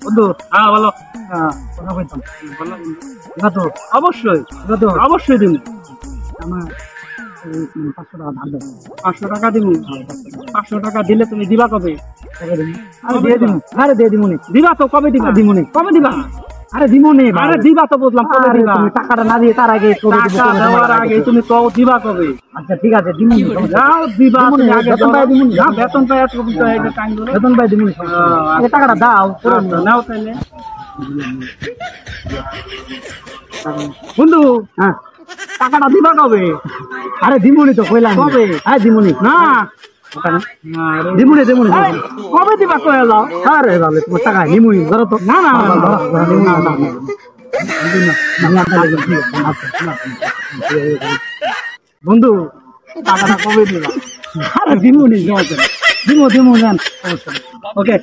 বন্ধু হ্যাঁ বলো। কথা বলতাম বলো। এবার তো অবশ্যই এবার তো অবশ্যই দিন। আমার 500 টাকা ধার দেবো। 500 টাকা দিব। 500 টাকা দিলে তুমি দিবা কবে? কবে দেবো? আরে দিয়ে দিবো, আরে দিয়ে দিবো নি। দিবা তো কবে দিবা? দিবো নি। কবে দিবা? আরে দিবো নি ভাই। আরে দিবা তো বুঝলাম, কবে আরে দিবা? তুমি টাকাটা না দিয়ে তার আগে কবে দিব? টাকা দেওয়ার আগে তুমি কও দিবা কবে? আচ্ছা ঠিক আছে দিবো নি। যাও দিবা, দিবো নি, তুমি আগে বেতন পাই দিবো নি। না বেতন পাই এত কিছু হয়ে টাইম ধরো। বেতন পাই দিবো নি। আগে টাকাটা দাও করে আচ্ছা, নাও তাইলে। বন্ধু হ্যাঁ টাকাটা দিবা কবে? আরে দিবো নি তো কইলাম কবে? হ্যাঁ দিবো নি না দিবো নি দিবো নি কবে দিবা কয়ে যাও। আরে ভালো তোমার টাকা নিবো নি ধরো তো না না না, না, নিবো না, না বন্ধু টাকাটা কবে দিবা? আরে দিবো নি দিবো দিবো জান ওকে।